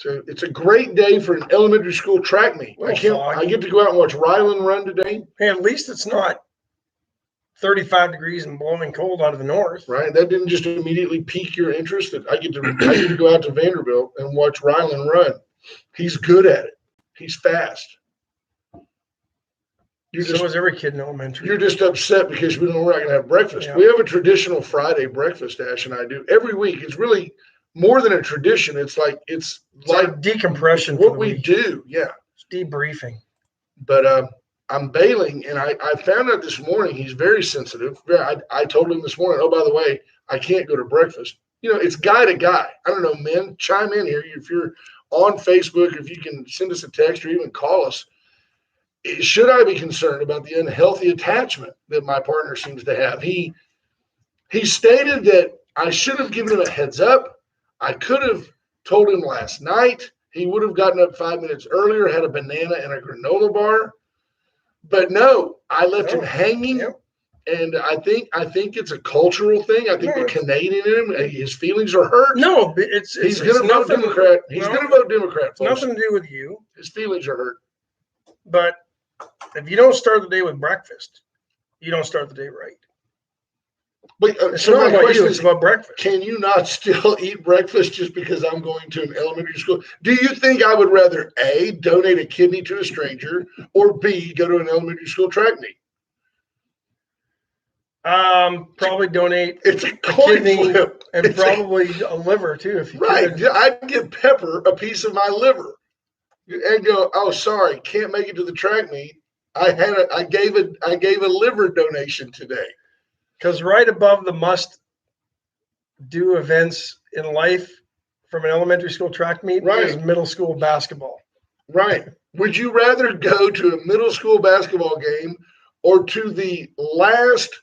So it's a great day for an elementary school track meet. I get to go out and watch Ryland run today. Hey, at least it's not 35 degrees and blowing cold out of the north. Right. That didn't just immediately pique your interest. That I get to go out to Vanderbilt and watch Ryland run. He's good at it. He's fast. So is every kid in elementary. You're just upset because we know we're not going to have breakfast. Yeah. We have a traditional Friday breakfast, Ash and I do every week. It's really more than a tradition. It's like decompression. What we do, yeah. It's debriefing. But I'm bailing, and I found out this morning he's very sensitive. I told him this morning, oh, by the way, I can't go to breakfast. It's guy to guy. I don't know, men, chime in here. If you're on Facebook, if you can send us a text or even call us. Should I be concerned about the unhealthy attachment that my partner seems to have? He stated that I should have given him a heads up. I could have told him last night. He would have gotten up 5 minutes earlier, had a banana and a granola bar. But no, I left him hanging. Yep. And I think it's a cultural thing. I think the Canadian in him, his feelings are hurt. No, he's going to vote Democrat. He's going to vote Democrat. It's nothing to do with you. His feelings are hurt. But if you don't start the day with breakfast, you don't start the day right. But it's not about you, it's about breakfast. Can you not still eat breakfast just because I'm going to an elementary school? Do you think I would rather A, donate a kidney to a stranger, or B, go to an elementary school track meet? Probably donate a kidney flip. And probably a liver too, if you could. I'd give Pepper a piece of my liver. And go, oh, sorry, can't make it to the track meet. I gave a liver donation today. Because right above the must-do events in life from an elementary school track meet is middle school basketball. Right. Would you rather go to a middle school basketball game or to the last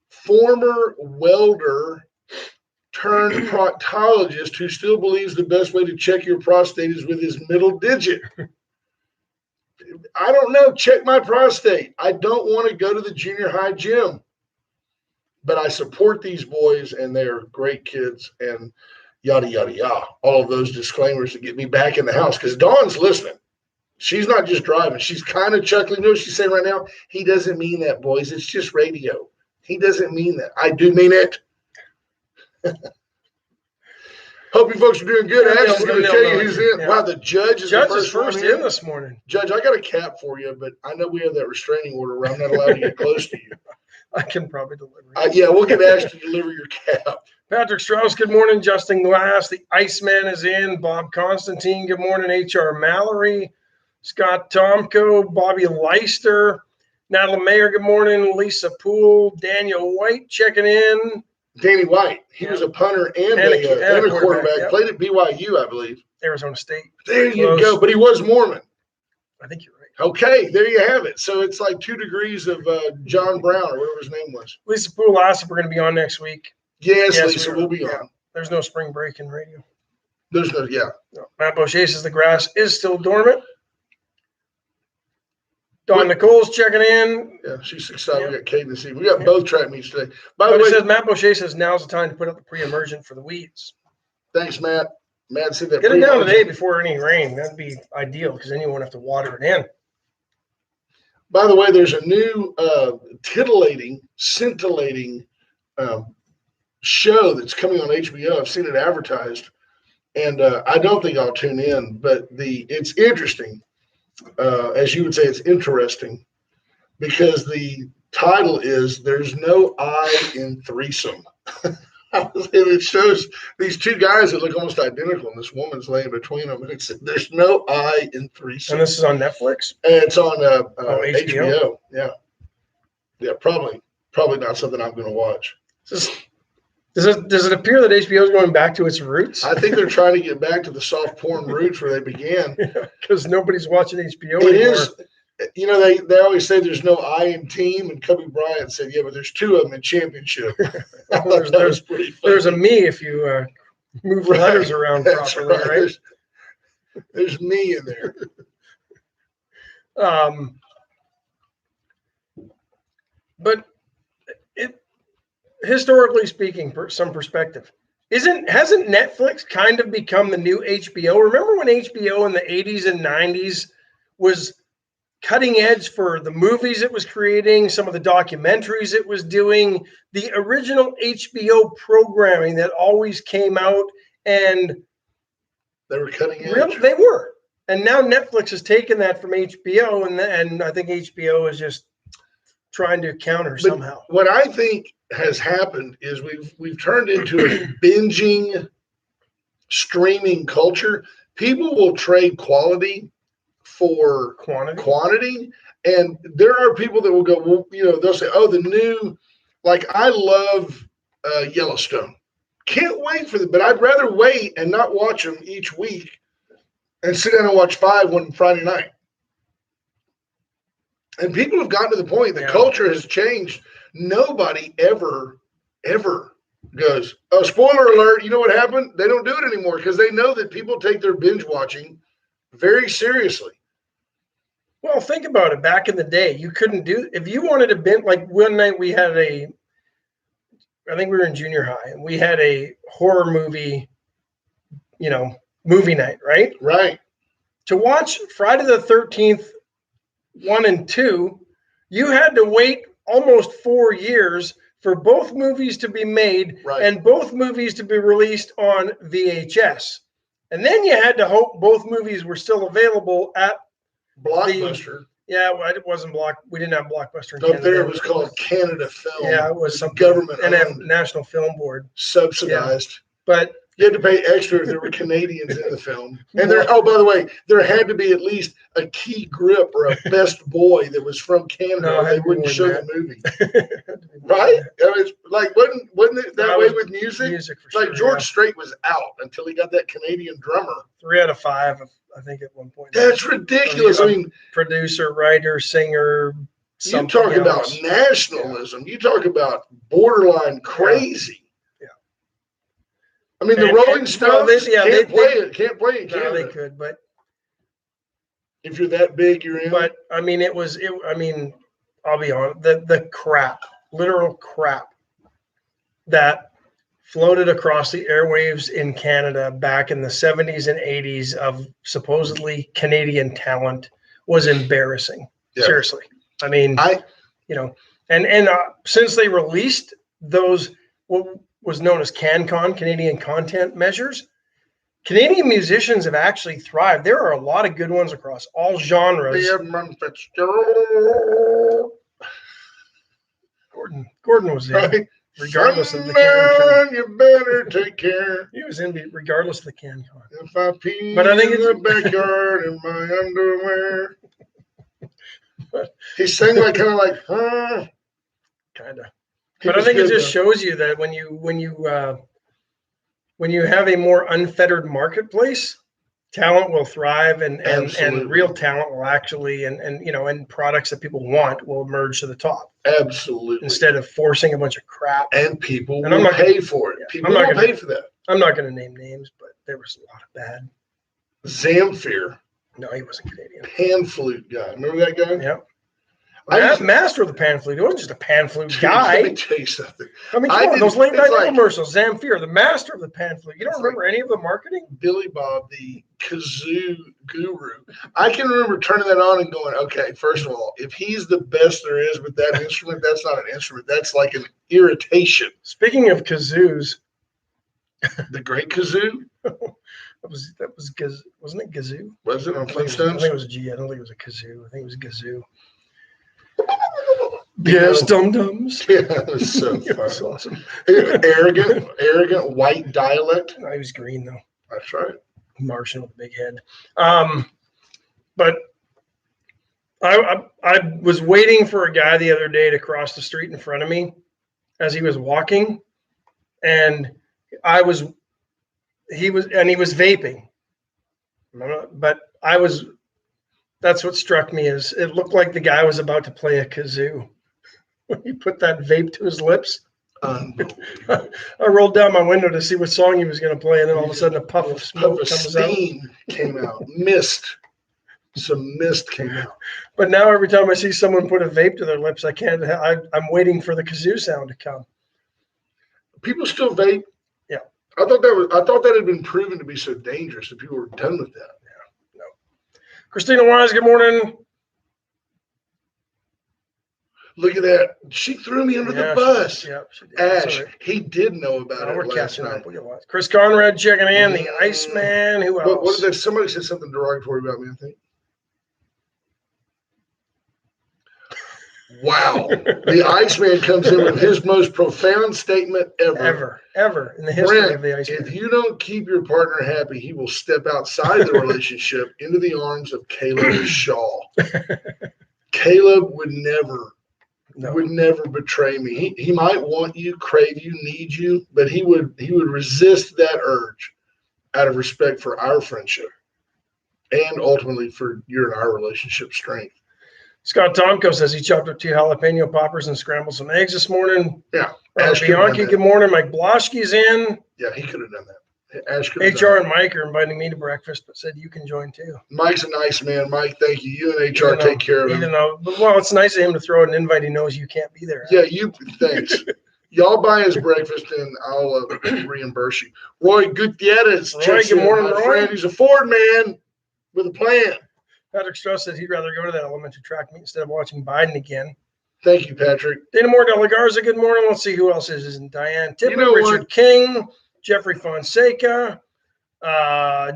former welder turned proctologist who still believes the best way to check your prostate is with his middle digit? I don't know. Check my prostate. I don't want to go to the junior high gym. But I support these boys, and they are great kids, and yada, yada, yada. All of those disclaimers to get me back in the house, because Dawn's listening. She's not just driving. She's kind of chuckling. You know what she's saying right now? He doesn't mean that, boys. It's just radio. He doesn't mean that. I do mean it. Hope you folks are doing good. Ash is going to tell you who's in. Yeah. Wow, the judge is first in this morning. Judge, I got a cap for you, but I know we have that restraining order where I'm not allowed to get close to you. I can probably deliver it. Yeah, we'll get Ash to deliver your cap. Patrick Strauss, good morning. Justin Glass, the Iceman is in. Bob Constantine, good morning. H.R. Mallory, Scott Tomko, Bobby Leister, Natalie Mayer, good morning. Lisa Poole, Daniel White checking in. Danny White, he was a punter and a quarterback. Yep. Played at BYU, I believe. Arizona State. There you go. But he was Mormon. I think you're right. Okay, there you have it. So it's like 2 degrees of John Brown or whatever his name was. Lisa Poole asked if we're going to be on next week. Yes, Lisa, we'll be on. There's no spring break in radio. There's no. Matt Beauchese says the grass is still dormant. Dawn Nicole's checking in. Yeah, she's excited. We got Kate this evening. We got both track meets today. By the way, says Matt Beauchese says now's the time to put up the pre-emergent for the weeds. Thanks, Matt. Matt said that. Get it down today before any rain. That'd be ideal because then you won't have to water it in. By the way, there's a new scintillating show that's coming on HBO. I've seen it advertised, and I don't think I'll tune in, but it's interesting. As you would say, it's interesting because the title is "There's No I in Threesome." And it shows these two guys that look almost identical, and this woman's laying between them, and it said, "There's no I in Threesome." And this is on Netflix. And it's on HBO. Yeah, probably not something I'm going to watch. Does it appear that HBO is going back to its roots? I think they're trying to get back to the soft porn roots where they began. Because nobo's watching HBO anymore. It is. You know, they always say there's no I in team, and Kobe Bryant said, yeah, but there's 2 of them in championship. There's a me if you move the letters around properly, right? There's me in there. But historically speaking, some perspective, hasn't Netflix kind of become the new HBO? Remember when HBO in the 80s and 90s was cutting edge for the movies it was creating, some of the documentaries it was doing, the original HBO programming that always came out, and they were cutting edge. They were. And now Netflix has taken that from HBO, and I think HBO is just trying to counter somehow. What I think has happened is we've turned into a binging streaming culture. People will trade quality for quantity, and there are people that will go, well, they'll say, oh, the new, like, I love Yellowstone, can't wait for them, but I'd rather wait and not watch them each week and sit down and watch 5 one Friday night. And people have gotten to the point that culture has changed. Nobody ever goes, oh, spoiler alert, you know what happened? They don't do it anymore because they know that people take their binge watching very seriously. Well, think about it. Back in the day, you couldn't do, if you wanted to binge, like one night we had I think we were in junior high, and we had a horror movie, movie night, right? Right. To watch Friday the 13th, 1 and 2, you had to wait almost 4 years for both movies to be made and both movies to be released on VHS. And then you had to hope both movies were still available at Blockbuster. It wasn't we didn't have Blockbuster in Canada. Up there it was called Canada Film. Yeah, it was some government and National Film Board. Subsidized. Yeah. But you had to pay extra if there were Canadians in the film. And by the way, there had to be at least a key grip or a best boy that was from Canada. No, they wouldn't show the movie. Right? Wasn't it that way with music? Music for like George Strait was out until he got that Canadian drummer. 3 out of 5, I think, at one point. That's ridiculous. I mean, producer, writer, singer. You talk about nationalism. Yeah. You talk about borderline crazy. Yeah. I mean, the Rolling Stones can't play it in Canada. No, they could, but if you're that big, you're in. But I mean, I'll be honest, the crap, literal crap that floated across the airwaves in Canada back in the 70s and 80s of supposedly Canadian talent was embarrassing. Yeah. Seriously. I mean, since they released those, what was known as CanCon, Canadian Content Measures, Canadian musicians have actually thrived. There are a lot of good ones across all genres. Gordon was in, right? Regardless of the CanCon. You better take care. He was in regardless of the CanCon. If I pee in the backyard in my underwear. He sang kind of. But I think it just shows you that when you have a more unfettered marketplace, talent will thrive, and real talent will actually and products that people want will emerge to the top. Absolutely. Instead of forcing a bunch of crap. And people will pay for it. People will pay for that. I'm not going to name names, but there was a lot of bad. Zamfir. No, he wasn't Canadian. Pan flute guy. Remember that guy? Yep. Master of the pan flute. He wasn't just a pan flute guy. Let me tell you something. I mean, come on, those late night commercials. Zamfir, the master of the pan flute. You don't remember any of the marketing? Billy Bob, the kazoo guru. I can remember turning that on and going, okay, first of all, if he's the best there is with that instrument, that's not an instrument. That's like an irritation. Speaking of kazoos. The great kazoo? That was wasn't it Gazoo? Was it on Flintstones? I think it was a G. I don't think it was a kazoo. I think it was Gazoo. Yes, dum-dums. Yeah, that was so fun. That's awesome. Arrogant white dialect. No, he was green though. That's right. Martian with a big head. But I was waiting for a guy the other day to cross the street in front of me as he was walking, and he was vaping. But that's what struck me, is it looked like the guy was about to play a kazoo when he put that vape to his lips. I rolled down my window to see what song he was going to play, and then all of a sudden a puff of smoke comes out. Came out. Some mist came out. But now every time I see someone put a vape to their lips, I'm waiting for the kazoo sound to come. People still vape. Yeah. I thought that had been proven to be so dangerous that people were done with that. No. Christina Wise, good morning. Look at that. She threw me under the bus. She did. Ash, he did know about it we're last catching night. up. We got lots. Chris Conrad checking in. The Iceman. Who else? What did that? Somebody said something derogatory about me, I think. Wow. The Iceman comes in with his most profound statement ever in the history Brent, of the Iceman. If you don't keep your partner happy, he will step outside the relationship into the arms of Caleb Shaw. Caleb would never betray me. He might want you, crave you, need you, but he would resist that urge out of respect for our friendship and ultimately for your and our relationship strength. Scott Tomko says he chopped up 2 jalapeno poppers and scrambled some eggs this morning. Yeah. Bianchi, good morning. Mike Bloschke's in. Yeah, he could have done that. Ash HR and Mike are inviting me to breakfast, but said you can join too. Mike's a nice man. Mike, thank you. You and HR take care of him. Well, it's nice of him to throw an invite. He knows you can't be there. Yeah, thanks. Y'all buy his breakfast and I'll reimburse you. Roy Gutierrez. Roy, good morning, Roy. Friend. He's a Ford man with a plan. Patrick Strauss says he'd rather go to that elementary track meet instead of watching Biden again. Thank you, Patrick. Dana Moore de la Garza, good morning. Let's see who else is. Diane Tippett, Richard King, Jeffrey Fonseca,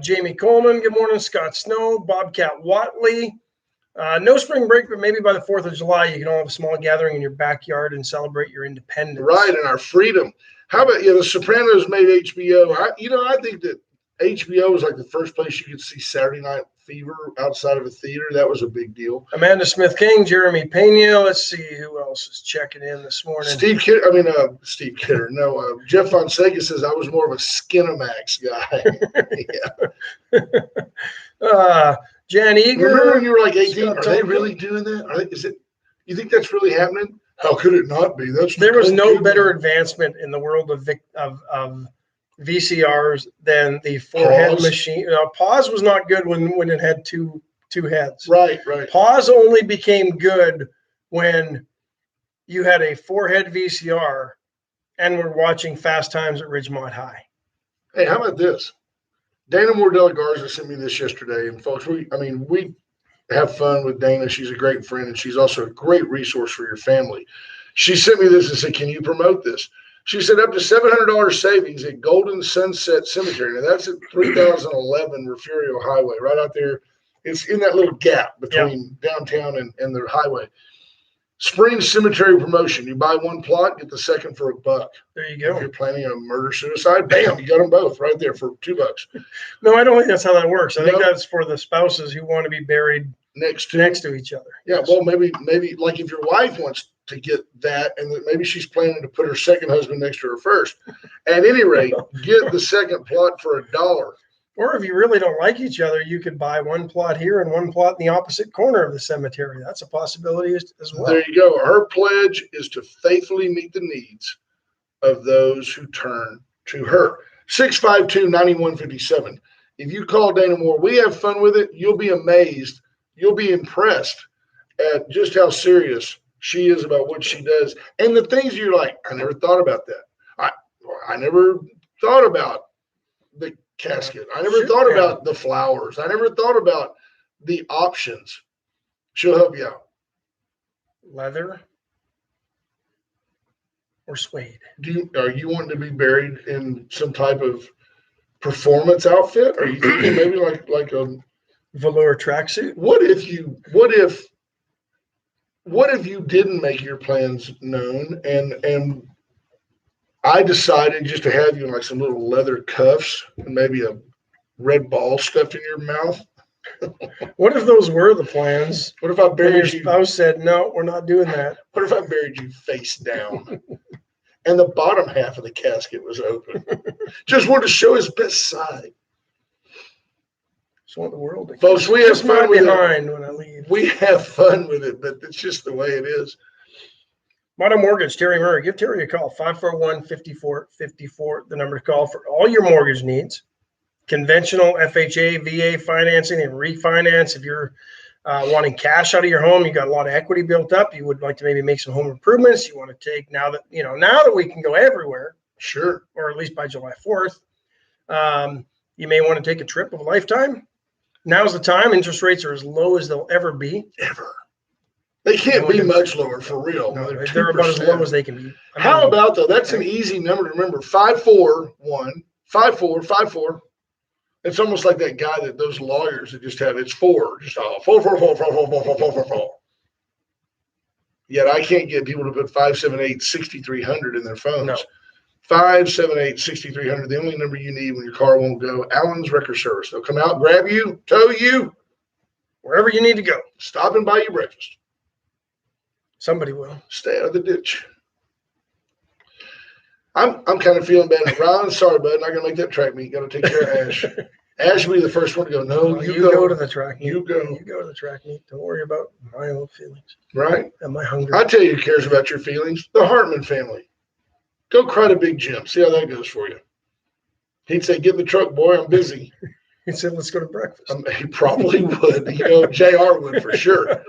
Jamie Coleman, good morning. Scott Snow, Bobcat Watley. No spring break, but maybe by the 4th of July, you can all have a small gathering in your backyard and celebrate your independence. Right, and our freedom. How about, The Sopranos made HBO. I think that HBO was like the first place you could see Saturday Night Fever outside of a theater. That was a big deal. Amanda Smith King, Jeremy Pena. Let's see who else is checking in this morning. Steve Kidder. No, Jeff Fonseca says I was more of a Skinamax guy. Jan Eager. Remember when you were like 18? Are they really doing that? You think that's really happening? How could it not be? There was no better advancement in the world of VCRs than the 4-head machine. Pause was not good when it had two heads. Right. Pause only became good when you had a 4-head VCR and we're watching Fast Times at Ridgemont High. Hey, how about this? Dana Moore de la Garza sent me this yesterday, and folks, we have fun with Dana. She's a great friend, and she's also a great resource for your family. She sent me this and said, "Can you promote this?" She said up to $700 savings at Golden Sunset Cemetery. Now that's at 3011 Refugio Highway, right out there. It's in that little gap between downtown and the highway. Spring cemetery promotion. You buy one plot, get the second for $1. There you go. If you're planning a murder-suicide, bam, you got them both right there for $2. No, I don't think that's how that works. I think that's for the spouses who want to be buried next to each other. Yeah, yes. Well, maybe like if your wife wants to get that, and maybe she's planning to put her second husband next to her first. At any rate, get the second plot for $1. Or if you really don't like each other, you could buy one plot here and one plot in the opposite corner of the cemetery. That's a possibility as well. There you go. Her pledge is to faithfully meet the needs of those who turn to her. 652-9157. If you call Dana Moore, we have fun with it. You'll be amazed. You'll be impressed at just how serious she is about what she does. And the things you're like, I never thought about that. I never thought about the casket. I never thought about the flowers. I never thought about the options. She'll help you out. Leather or suede? Are you wanting to be buried in some type of performance outfit? Are you thinking maybe like a velour tracksuit? What if you didn't make your plans known and I decided just to have you in like some little leather cuffs and maybe a red ball stuffed in your mouth? What if those were the plans? What if I buried your spouse said, no, we're not doing that? What if I buried you face down and the bottom half of the casket was open? Just wanted to show his best side. Just want the world to folks, we have fun with it. When I leave. We have fun with it, but it's just the way it is. Motto Mortgage, Terry Murray. Give Terry a call, 541-5454, the number to call for all your mortgage needs. Conventional FHA, VA financing, and refinance. If you're wanting cash out of your home, you got a lot of equity built up, you would like to maybe make some home improvements. You want to take now that we can go everywhere. Sure. Or at least by July 4th. You may want to take a trip of a lifetime. Now's the time. Interest rates are as low as they'll ever be. Ever. They can't be much lower for real. No, they're about as low as they can be. How about, though? That's an easy number to remember. 541, 54. It's almost like that guy that those lawyers that just have, it's 4. Just 4. Yet I can't get people to put 578-6300 in their phones. No. 578-6300, the only number you need when your car won't go. Allen's Wrecker Service. They'll come out, grab you, tow you. Wherever you need to go. Stop and buy you breakfast. Somebody will. Stay out of the ditch. I'm kind of feeling bad. Ryan, sorry, bud. Not going to make that track meet. Got to take care of Ash. Ash will be the first one to go. No, you go to the track meet. You go. You go to the track meet. Don't worry about my own feelings. Right? And my hunger. I tell you who cares about your feelings. The Hartman family. Go cry to Big Jim. See how that goes for you. He'd say, get in the truck, boy. I'm busy. He said, let's go to breakfast. He probably would. JR would for sure.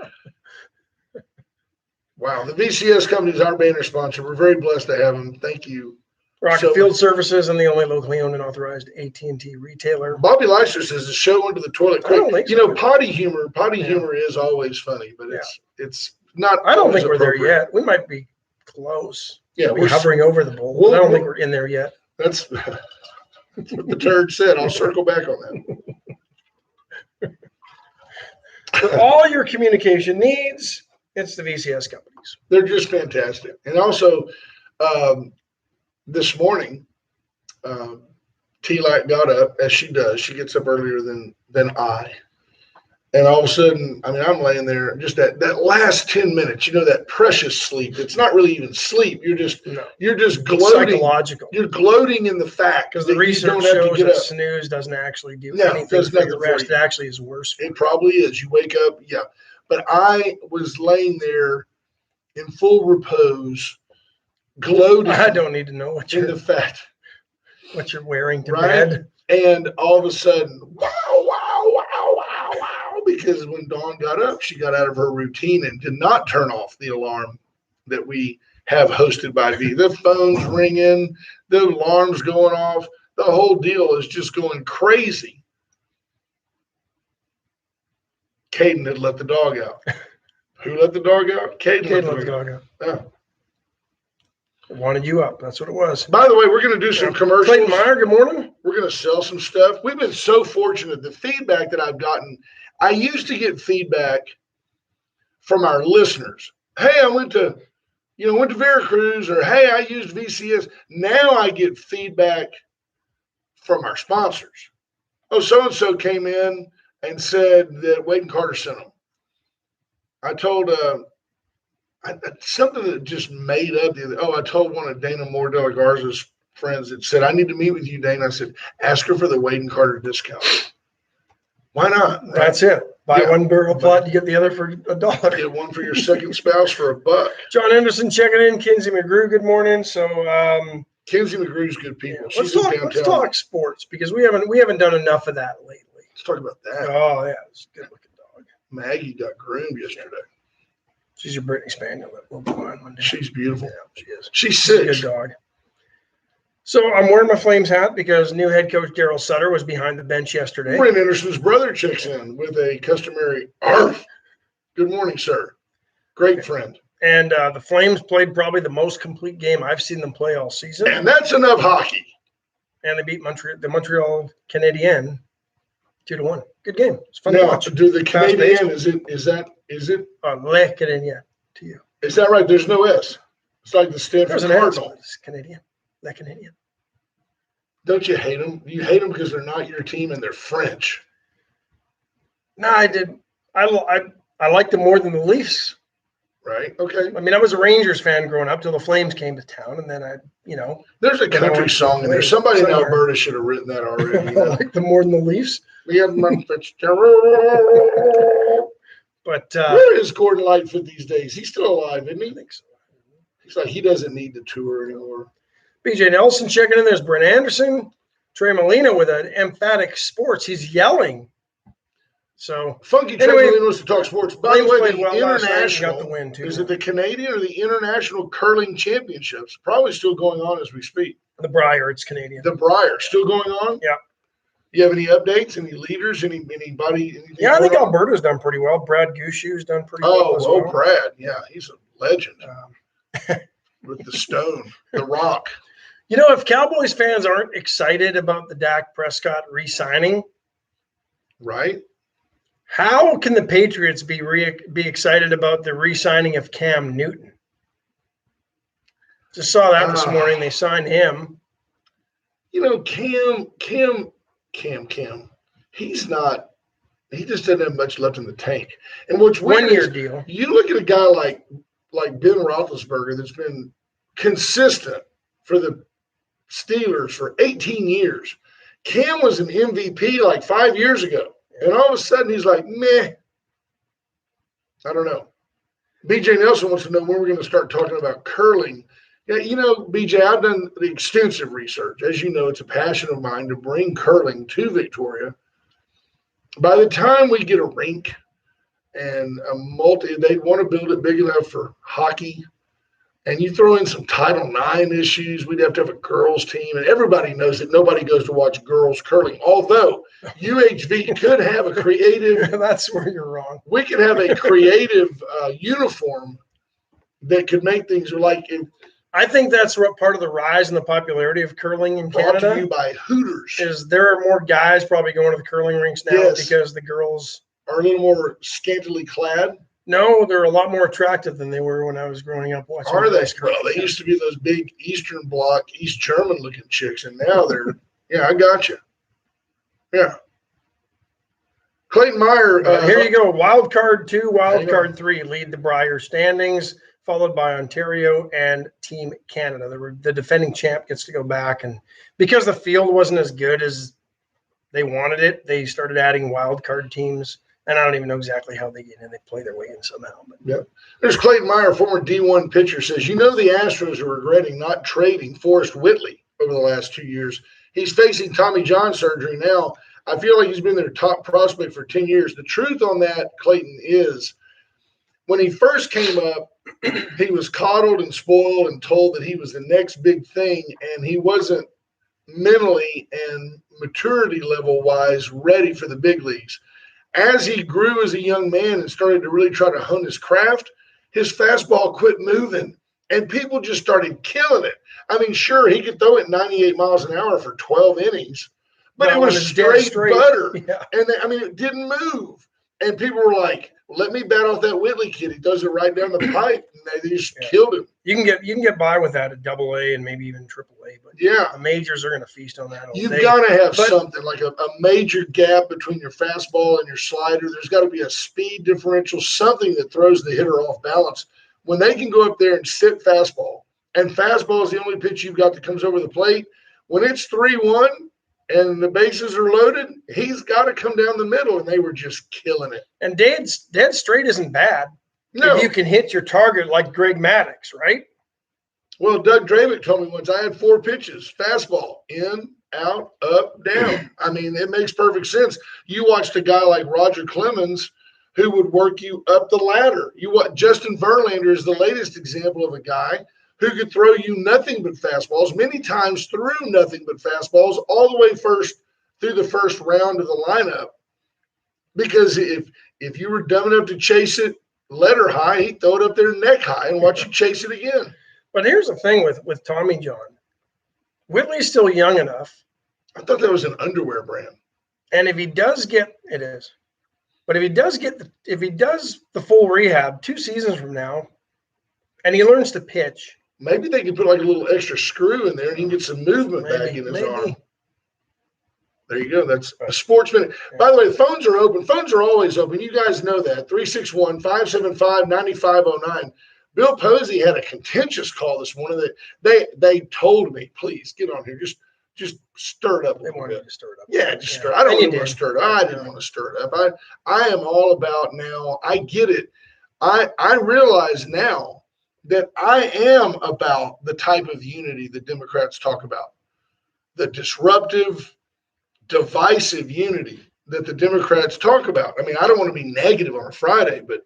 Wow. The VCS company is our banner sponsor. We're very blessed to have them. Thank you. Rocket Field Services and the only locally owned and authorized AT&T retailer. Bobby Leister says the show into the toilet quick. Potty humor is always funny, but it's not. I don't think we're there yet. We might be close. Yeah, we're hovering over the bowl. I don't think we're in there yet. That's what the turd said. I'll circle back on that. For all your communication needs, it's the VCS companies. They're just fantastic. And also, this morning, T-Light got up, as she does. She gets up earlier than I. And all of a sudden, I'm laying there, just that last 10 minutes, that precious sleep. It's not really even sleep. You're just gloating. Psychological. You're gloating in the fact because the research shows that snooze doesn't actually do anything for the rest. It actually is worse. It probably is. You wake up, But I was laying there in full repose, gloating. I don't need to know what you're wearing to bed. And all of a sudden, wow, because when Dawn got up, she got out of her routine and did not turn off the alarm that we have hosted by V. The phone's ringing, the alarm's going off. The whole deal is just going crazy. Caden had let the dog out. Who let the dog out? Caden let the dog out. Yeah. Wanted you up. That's what it was. By the way, we're going to do some commercials. Clayton Meyer, good morning. We're going to sell some stuff. We've been so fortunate. The feedback that I've gotten, I used to get feedback from our listeners. Hey, I went to Veracruz, or hey, I used VCS. Now I get feedback from our sponsors. Oh, so-and-so came in and said that Wade and Carter sent them. I told something that just made up I told one of Dana Moore de la Garza's friends that said, I need to meet with you, Dana. I said, ask her for the Wade and Carter discount. Why not? Right? That's it. Buy one barrel plot, you get the other for $1. Get one for your second spouse for $1. John Anderson checking in. Kinsey McGrew, good morning. So Kinsey McGrew's good people. Yeah. Let's talk sports, because we haven't done enough of that lately. Let's talk about that. Oh yeah, it's a good looking dog. Maggie got groomed yesterday. She's your Brittany Spaniel that will be on Monday. She's beautiful. Yeah, she is. She's 6. She's a good dog. So I'm wearing my Flames hat because new head coach Daryl Sutter was behind the bench yesterday. Brent Anderson's brother checks in with a customary ARF. Good morning, sir. Great friend. And the Flames played probably the most complete game I've seen them play all season. And that's enough hockey. And they beat the Montreal Canadiens 2-1. Good game. It's fun to watch. Do the Canadiens, is it? Le Canadien to you. Is that right? There's no S. It's like the Stanford Cardinal. It's Canadian. Le Canadien. Don't you hate them? You hate them because they're not your team and they're French. No, I did. I liked them more than the Leafs. Right. Okay. I was a Rangers fan growing up till the Flames came to town, and then There's a country song in there. Somebody in Alberta should have written that already. I like them more than the Leafs. We have Fitzgerald. But where is Gordon Lightfoot these days? He's still alive, isn't he? I think so. He's like, he doesn't need the tour anymore. BJ Nelson checking in. There's Brent Anderson. Trey Molina with an emphatic sports. He's yelling. So Funky Trey Molina wants to talk sports. By the way, the international got the win too. Is it the Canadian or the International Curling Championships? Probably still going on as we speak. The Briar, it's Canadian. The Briar still going on? Yeah. You have any updates? Any leaders? Anybody? Anything Yeah, I think going on? Alberta's done pretty well. Brad Gushew's done pretty well as well. Brad. Yeah, he's a legend with the stone, the rock. You know, if Cowboys fans aren't excited about the Dak Prescott re-signing, right? How can the Patriots be excited about the re-signing of Cam Newton? Just saw that this morning. They signed him. You know, Cam. He's not. He just doesn't have much left in the tank. And what's weird 1 year is deal. you look at a guy like Ben Roethlisberger that's been consistent for the Steelers for 18 years. Cam was an MVP like 5 years ago. And all of a sudden he's like, meh. I don't know. BJ Nelson wants to know when we're going to start talking about curling. Yeah, you know, BJ, I've done the extensive research. As you know, it's a passion of mine to bring curling to Victoria. By the time we get a rink and they'd want to build it big enough for hockey, and you throw in some Title IX issues, we'd have to have a girls team. And everybody knows that nobody goes to watch girls curling. Although UHV could have a creative. That's where you're wrong. We could have a creative uniform that could make things like. I think that's what part of the rise in the popularity of curling in Canada. Brought to you by Hooters. Is there are more guys probably going to the curling rinks now because the girls are a little more scantily clad. No, they're a lot more attractive than they were when I was growing up watching. Are they? Well, they used to be those big Eastern Bloc, East German looking chicks, and now they're, yeah, I got you. Yeah. Clayton Meyer. Here you go. Wild card 2, wild card 3 lead the Briar standings, followed by Ontario and Team Canada. The defending champ gets to go back, and because the field wasn't as good as they wanted it, they started adding wild card teams. And I don't even know exactly how they get in. They play their way in somehow. But. Yep. There's Clayton Meyer, former D1 pitcher, says, you know, the Astros are regretting not trading Forrest Whitley over the last 2 years. He's facing Tommy John surgery now. I feel like he's been their top prospect for 10 years. The truth on that, Clayton, is when he first came up, he was coddled and spoiled and told that he was the next big thing, and he wasn't mentally and maturity level-wise ready for the big leagues. As he grew as a young man and started to really try to hone his craft, his fastball quit moving, and people just started killing it. I mean, sure, he could throw it 98 miles an hour for 12 innings, but it was straight butter. Yeah. And it didn't move. And people were like, let me bat off that Whitley kid. He does it right down the pipe. And they just killed him. You can get by with that at AA and maybe even AAA. But the majors are going to feast on that all You've got to have something like a major gap between your fastball and your slider. There's got to be a speed differential, something that throws the hitter off balance. When they can go up there and sit fastball, and fastball is the only pitch you've got that comes over the plate, when it's 3-1 and the bases are loaded, he's got to come down the middle, and they were just killing it. And dead straight isn't bad. No. If you can hit your target like Greg Maddux, right? Well, Doug Dravick told me once I had 4 pitches, fastball, in, out, up, down. I mean, it makes perfect sense. You watched a guy like Roger Clemens who would work you up the ladder. Justin Verlander is the latest example of a guy who could throw you nothing but fastballs, many times through nothing but fastballs, all the way through the first round of the lineup. Because if you were dumb enough to chase it letter high, he'd throw it up there neck high and watch you chase it again. But here's the thing with Tommy John. Whitley's still young enough. I thought that was an underwear brand. And if he does get – it is. But if he does the full rehab 2 seasons from now and he learns to pitch – maybe they could put like a little extra screw in there and he can get some movement back in his arm. There you go. That's a sports minute. By the way, the phones are open. Phones are always open. You guys know that. 361-575-9509. Bill Posey had a contentious call this morning that they told me, please get on here. Just stir it up a little bit. To stir it up. Yeah, just stir it. I don't really want to stir it up. I didn't want to stir it up. I am all about now. I get it. I realize now that I am about the type of unity that Democrats talk about. The disruptive, divisive unity that the Democrats talk about. I mean, I don't want to be negative on a Friday, but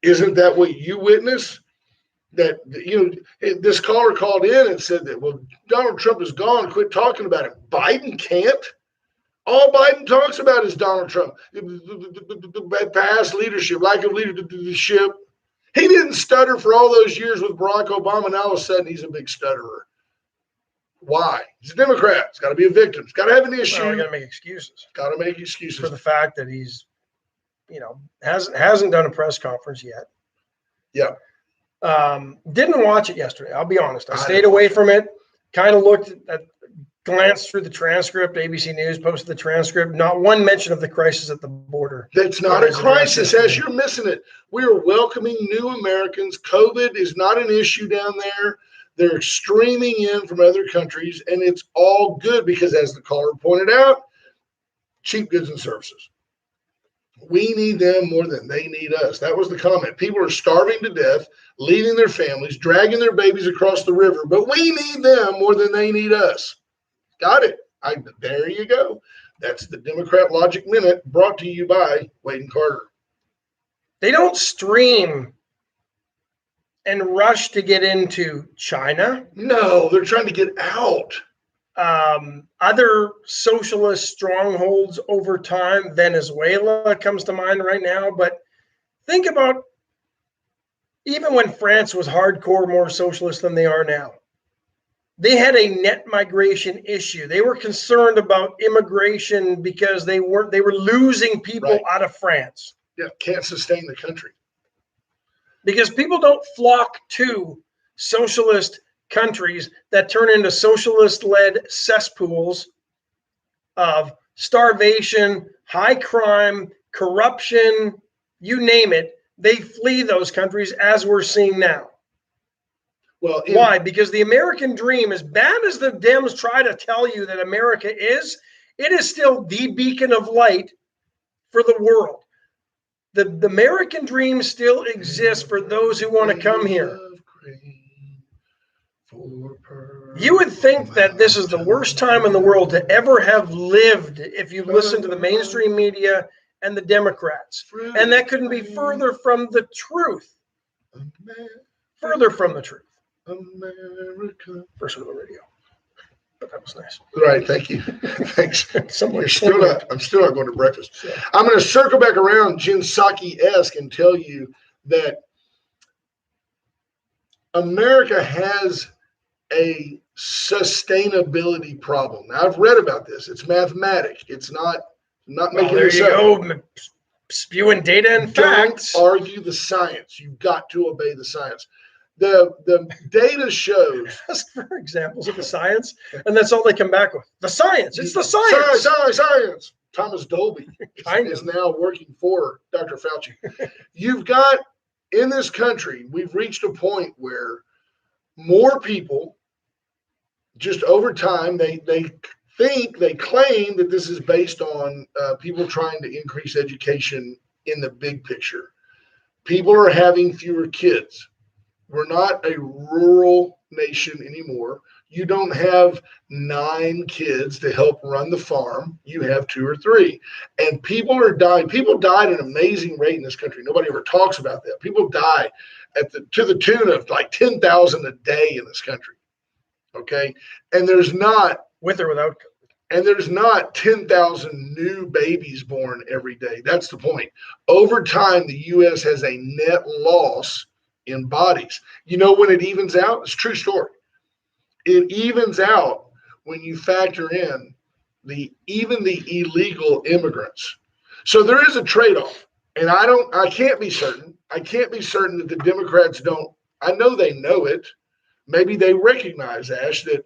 isn't that what you witness? that, this caller called in and said that, well, Donald Trump is gone. Quit talking about it. Biden can't. All Biden talks about is Donald Trump. Past leadership, lack of leadership. He didn't stutter for all those years with Barack Obama. Now all of a sudden he's a big stutterer. Why? He's a Democrat. He's got to be a victim. He's got to have an issue. Well, got to make excuses. Got to make excuses for the fact that he's, hasn't done a press conference yet. Yeah. Didn't watch it yesterday. I'll be honest. I stayed away from it. Kind of glanced through the transcript. ABC News posted the transcript. Not one mention of the crisis at the border. That's not a crisis, as you're missing it. We are welcoming new Americans. COVID is not an issue down there. They're streaming in from other countries, and it's all good because, as the caller pointed out, cheap goods and services. We need them more than they need us. That was the comment. People are starving to death, leaving their families, dragging their babies across the river, but we need them more than they need us. Got it. There you go. That's the Democrat Logic Minute, brought to you by Wade and Carter. They don't stream and rush to get into China. No, they're trying to get out. Other socialist strongholds over time. Venezuela comes to mind right now. But think about even when France was hardcore more socialist than they are now. They had a net migration issue. They were concerned about immigration because they were losing people out of France. Yeah, can't sustain the country. Because people don't flock to socialist countries that turn into socialist-led cesspools of starvation, high crime, corruption, you name it. They flee those countries, as we're seeing now. Well, why? Because the American dream, as bad as the Dems try to tell you that America is, it is still the beacon of light for the world. The American dream still exists for those who want to come here. You would think that this is the worst time in the world to ever have lived if you listen to the mainstream media and the Democrats. And that couldn't be further from the truth. Further from the truth. America. First on the radio. But that was nice. Right, thank you. Thanks. I'm still not going to breakfast. Yeah. I'm going to circle back around Jen Psaki-esque and tell you that America has a sustainability problem. Now, I've read about this. It's mathematic. It's not making there this you up. go, spewing data and facts. Don't argue the science. You've got to obey the science. The data shows. Ask for examples of the science, and that's all they come back with. The science. It's the science. Science. Thomas Dolby is now working for Dr. Fauci. You've got, in this country, we've reached a point where more people, just over time, they claim that this is based on people trying to increase education in the big picture. People are having fewer kids. We're not a rural nation anymore. You don't have 9 kids to help run the farm. You have 2 or 3. And people are dying. People died at an amazing rate in this country. Nobody ever talks about that. People die to the tune of like 10,000 a day in this country. Okay? And there's not, with or without COVID. And there's not 10,000 new babies born every day. That's the point. Over time, the U.S. has a net loss in bodies. You know when it evens out? It's a true story. It evens out when you factor in even the illegal immigrants. So there is a trade-off. And I can't be certain. I can't be certain that the Democrats don't. I know they know it. Maybe they recognize, Ash, that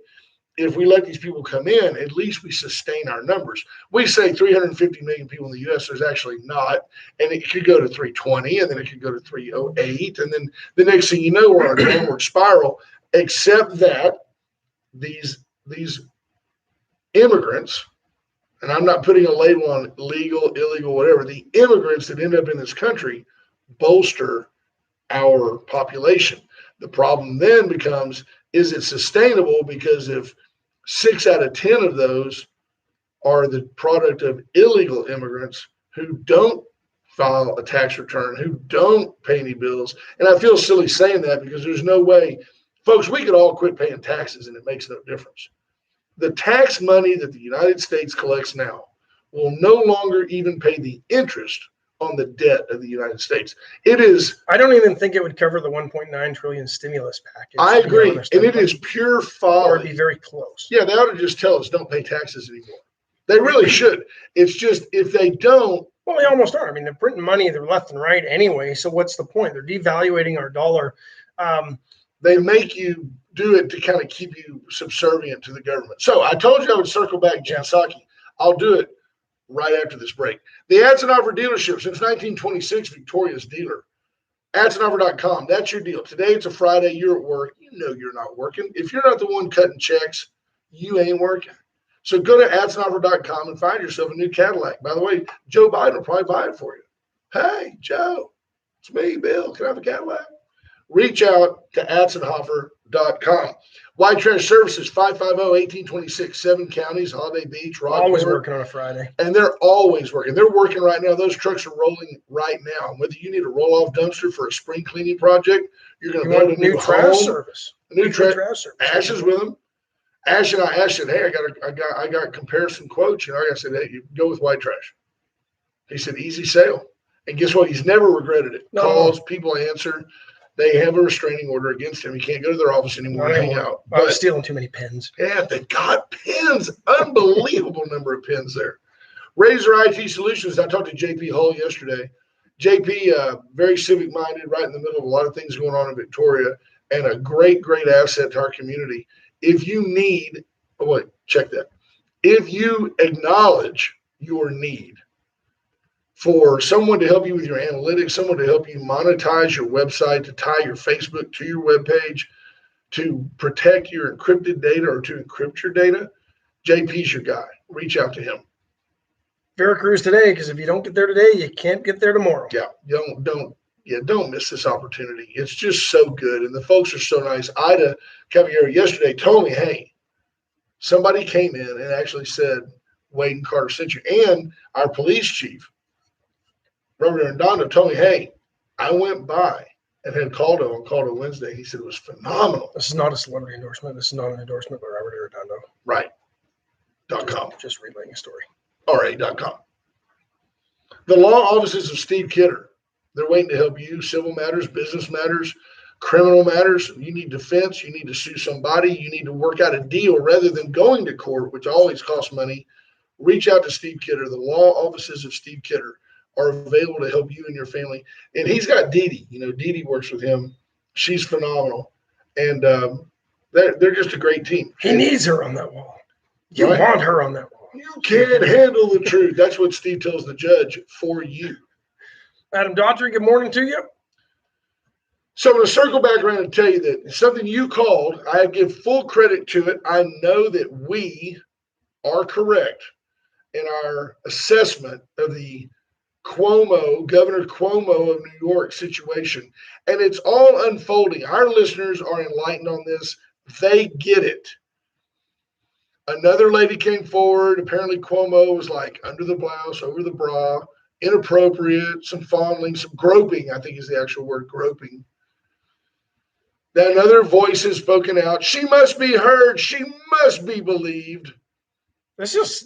if we let these people come in, at least we sustain our numbers. We say 350 million people in the U.S. There's actually not. And it could go to 320, and then it could go to 308. And then the next thing you know, we're on a downward spiral, except that these immigrants, and I'm not putting a label on legal, illegal, whatever, the immigrants that end up in this country bolster our population. The problem then becomes, is it sustainable? Because if 6 out of 10 of those are the product of illegal immigrants who don't file a tax return, who don't pay any bills. And I feel silly saying that because there's no way, folks, we could all quit paying taxes and it makes no difference. The tax money that the United States collects now will no longer even pay the interest on the debt of the United States. It is. I don't even think it would cover the 1.9 trillion stimulus package. I agree. And it is pure folly. Or it'd be very close. Yeah, they ought to just tell us don't pay taxes anymore. They really should. It's just if they don't. Well, they almost are. I mean, they're printing money, they're left and right anyway. So what's the point? They're devaluating our dollar. They make you do it to kind of keep you subservient to the government. So I told you I would circle back Jen Psaki. I'll do it right after this break. The Atzenoffer dealership, since 1926, Victoria's dealer. Atzenoffer.com, that's your deal. Today it's a Friday, you're at work. You know you're not working. If you're not the one cutting checks, you ain't working. So go to Atzenoffer.com and find yourself a new Cadillac. By the way, Joe Biden will probably buy it for you. Hey, Joe, it's me, Bill. Can I have a Cadillac? Reach out to Atzenoffer.com. White Trash Services, 550-1826, 7 counties, Holiday Beach, Rockport. Always working on a Friday. And they're always working. They're working right now. Those trucks are rolling right now. Whether you need a roll-off dumpster for a spring cleaning project, you're going to build a new trash service. A new trash service. Ash is with them. Ash said, hey, I got comparison quotes. You know, I said, hey, you go with White Trash. He said, easy sale. And guess what? He's never regretted it. No. Calls, people answer. They have a restraining order against him. He can't go to their office anymore and hang out. I was stealing too many pens. Yeah, they got pens. Unbelievable number of pens there. Razor IT Solutions. I talked to JP Hull yesterday. JP, very civic-minded, right in the middle of a lot of things going on in Victoria, and a great, great asset to our community. If you need, check that. If you acknowledge your need for someone to help you with your analytics, someone to help you monetize your website, to tie your Facebook to your webpage, to protect your encrypted data or to encrypt your data, JP's your guy. Reach out to him. Veracruz today, because if you don't get there today, you can't get there tomorrow. Yeah, don't miss this opportunity. It's just so good, and the folks are so nice. Ida Caballero yesterday told me, hey, somebody came in and actually said Wade and Carter sent you, and our police chief, Robert Arredondo, told me, hey, I went by and had Caldo on Caldo Wednesday. He said it was phenomenal. This is not a celebrity endorsement. This is not an endorsement by Robert Arredondo. Right. .com. Just relaying a story. RA.com. The law offices of Steve Kidder. They're waiting to help you. Civil matters, business matters, criminal matters. You need defense. You need to sue somebody. You need to work out a deal rather than going to court, which always costs money. Reach out to Steve Kidder. The law offices of Steve Kidder are available to help you and your family. And he's got Dee Dee. You know, Dee Dee works with him. She's phenomenal. And they're just a great team. He needs her on that wall. You want her on that wall. You can't handle the truth. That's what Steve tells the judge for you. Adam Daughtry, good morning to you. So I'm going to circle back around and tell you that something you called, I give full credit to it. I know that we are correct in our assessment of the Governor Cuomo of New York situation. And it's all unfolding. Our listeners are enlightened on this. They get it. Another lady came forward. Apparently Cuomo was like under the blouse, over the bra, inappropriate, some fondling, some groping, I think is the actual word, groping. Then another voice has spoken out. She must be heard. She must be believed. This is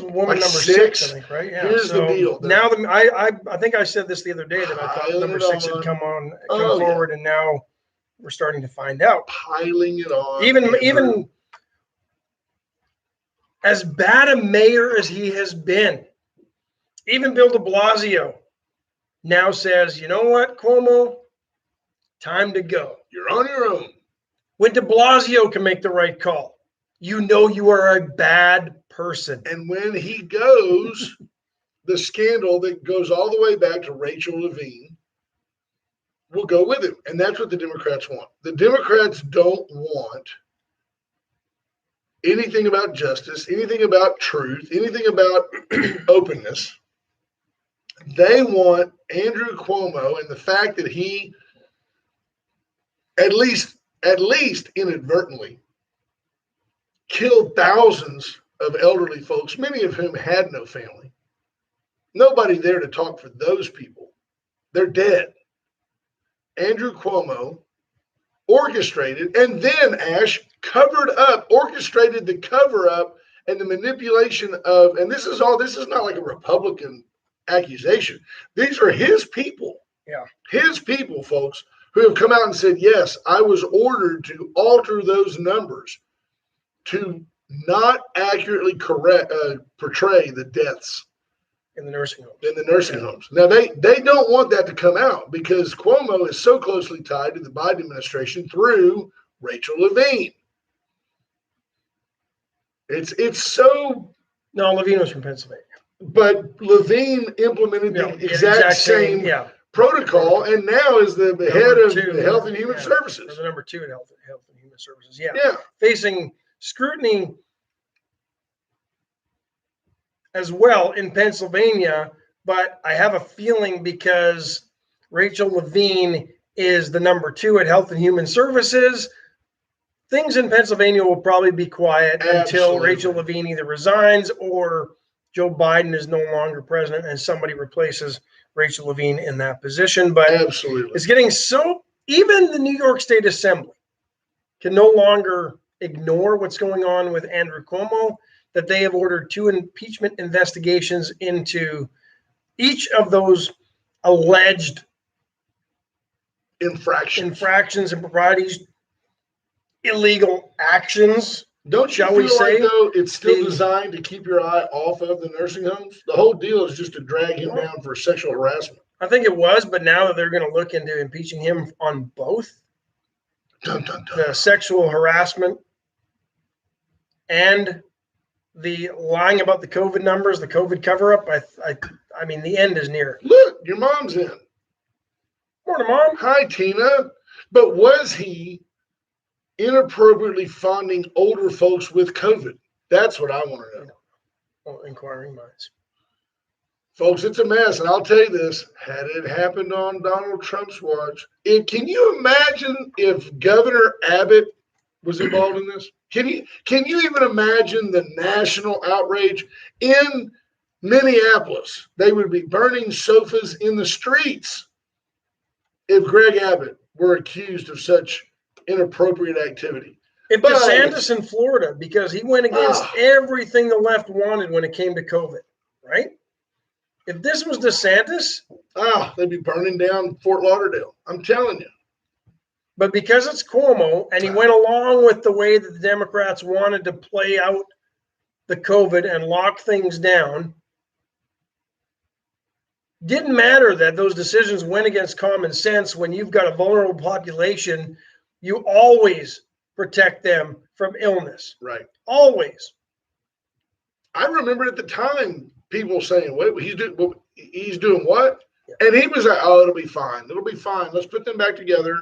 woman number 6, I think, right? Yeah. Here's the deal. Now I think I said this the other day that I thought number 6 had come forward, and now we're starting to find out. Piling it on. Even as bad a mayor as he has been, even Bill de Blasio now says, you know what, Cuomo, time to go. You're on your own. When de Blasio can make the right call, you know you are a bad person. And when he goes, the scandal that goes all the way back to Rachel Levine will go with him. And that's what the Democrats want. The Democrats don't want anything about justice, anything about truth, anything about openness. They want Andrew Cuomo and the fact that he, at least inadvertently, killed thousands of elderly folks, many of whom had no family. nobody there to talk for those people. They're dead. Andrew Cuomo orchestrated and then orchestrated the cover up and the manipulation of, and this is not like a Republican accusation. These are his people. Yeah. His people, folks, who have come out and said, yes, I was ordered to alter those numbers to not accurately portray the deaths in the nursing homes. Now, they don't want that to come out because Cuomo is so closely tied to the Biden administration through Rachel Levine. It's so. No, Levine was from Pennsylvania. But Levine implemented the exact same protocol and now is the head of the Health and Human Services. Or the number 2 in Health and Human Services. Yeah. Facing scrutiny as well in Pennsylvania, but I have a feeling because Rachel Levine is the number 2 at Health and Human Services, things in Pennsylvania will probably be quiet until Rachel Levine either resigns or Joe Biden is no longer president and somebody replaces Rachel Levine in that position. But it's getting so, even the New York State Assembly can no longer ignore what's going on with Andrew Cuomo, that they have ordered 2 impeachment investigations into each of those alleged infractions, improprieties, illegal actions. Shall we say, though, it's still designed to keep your eye off of the nursing homes? The whole deal is just to drag him down for sexual harassment. I think it was, but now that they're going to look into impeaching him on both the sexual harassment and the lying about the COVID numbers, the COVID cover-up, I mean, the end is near. Look, your mom's in. Morning, Mom. Hi, Tina. But was he inappropriately fonding older folks with COVID? That's what I want to know. Well, inquiring minds. Folks, it's a mess. And I'll tell you this, had it happened on Donald Trump's watch, can you imagine if Governor Abbott was involved in this? Can you even imagine the national outrage in Minneapolis? They would be burning sofas in the streets if Greg Abbott were accused of such inappropriate activity. If DeSantis in Florida, because he went against everything the left wanted when it came to COVID, right? If this was DeSantis, they'd be burning down Fort Lauderdale. I'm telling you. But because it's Cuomo and he went along with the way that the Democrats wanted to play out the COVID and lock things down, didn't matter that those decisions went against common sense. When you've got a vulnerable population, you always protect them from illness. Right. Always. I remember at the time people saying, "Wait, he's doing what?" Yeah. And he was like, "Oh, it'll be fine. It'll be fine. Let's put them back together."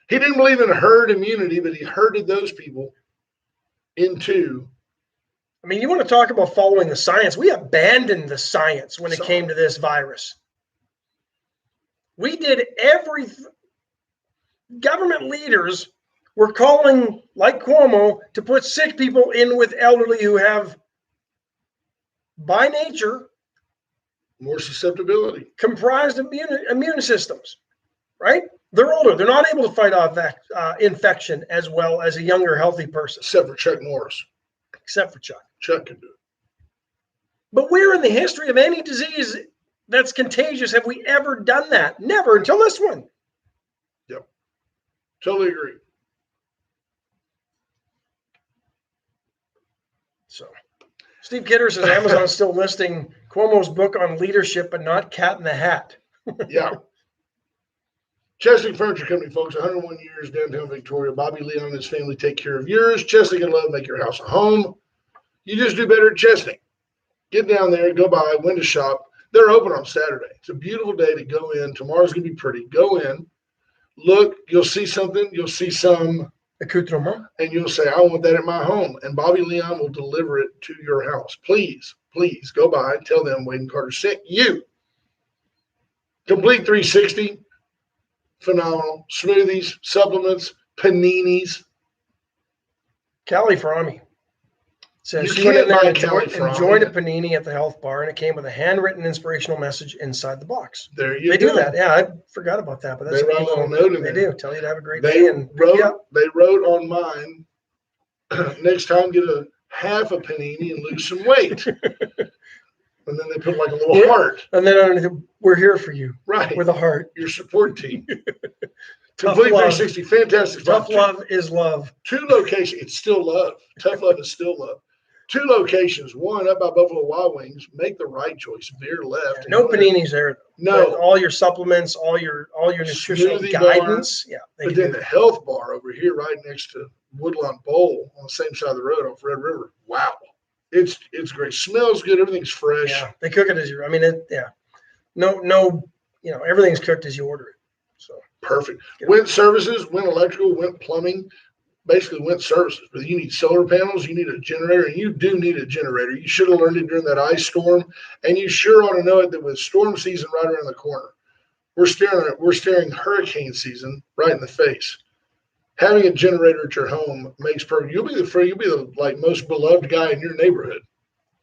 He didn't believe in herd immunity, but he herded those people into. I mean, you want to talk about following the science. We abandoned the science when it came to this virus. We did everything. Government leaders were calling, like Cuomo, to put sick people in with elderly who have, by nature, more susceptibility, comprised immune systems, right? They're older. They're not able to fight off infection as well as a younger, healthy person. Except for Chuck Norris. Except for Chuck. Chuck can do it. But where in the history of any disease that's contagious have we ever done that? Never, until this one. Yep. Totally agree. So, Steve Kidder says Amazon's still listing Cuomo's book on leadership, but not Cat in the Hat. Yeah. Chesapeake Furniture Company, folks, 101 years, downtown Victoria. Bobby Leon and his family take care of yours. Chesapeake and Love make your house a home. You just do better at Chesapeake. Get down there, go by, window shop. They're open on Saturday. It's a beautiful day to go in. Tomorrow's going to be pretty. Go in, look, you'll see something. You'll see some accoutrement, and you'll say, I want that at my home. And Bobby Leon will deliver it to your house. Please, please go by and tell them Wade and Carter sent you. Complete 360. Phenomenal. Smoothies, supplements, paninis. Callie Farami. So You she went in can't there buy and Cali Fry. enjoyed a panini at the health bar, and it came with a handwritten inspirational message inside the box. There you They go. do that. Yeah, I forgot about that, but that's They write a little note in They there. do tell you to have a great They day and pick you up. wrote on mine. Next time, get a half a panini and lose some weight. And then they put like a little Yeah. heart. And then underneath, we're here for you Right. with a heart. Your support team. Tough Complete love. 360. Fantastic. Tough love is love. 2 locations. It's still love. Tough love is still love. 2 locations. One up by Buffalo Wild Wings. Make the right choice. Veer left. Yeah, no paninis there. No. But all your supplements, all your nutritional Smoothie guidance. Yeah. But then the health bar over here, right next to Woodlawn Bowl, on the same side of the road off Red River. Wow. It's great. Smells good. Everything's fresh. Yeah, they cook it as you. I mean, no, everything's cooked as you order it. So Perfect. Went services, went electrical, went plumbing, basically went services. But you need solar panels, you need a generator, and you do need a generator. You should have learned it during that ice storm, and you sure ought to know it that with storm season right around the corner. We're staring hurricane season right in the face. Having a generator at your home makes perfect. You'll be the like most beloved guy in your neighborhood.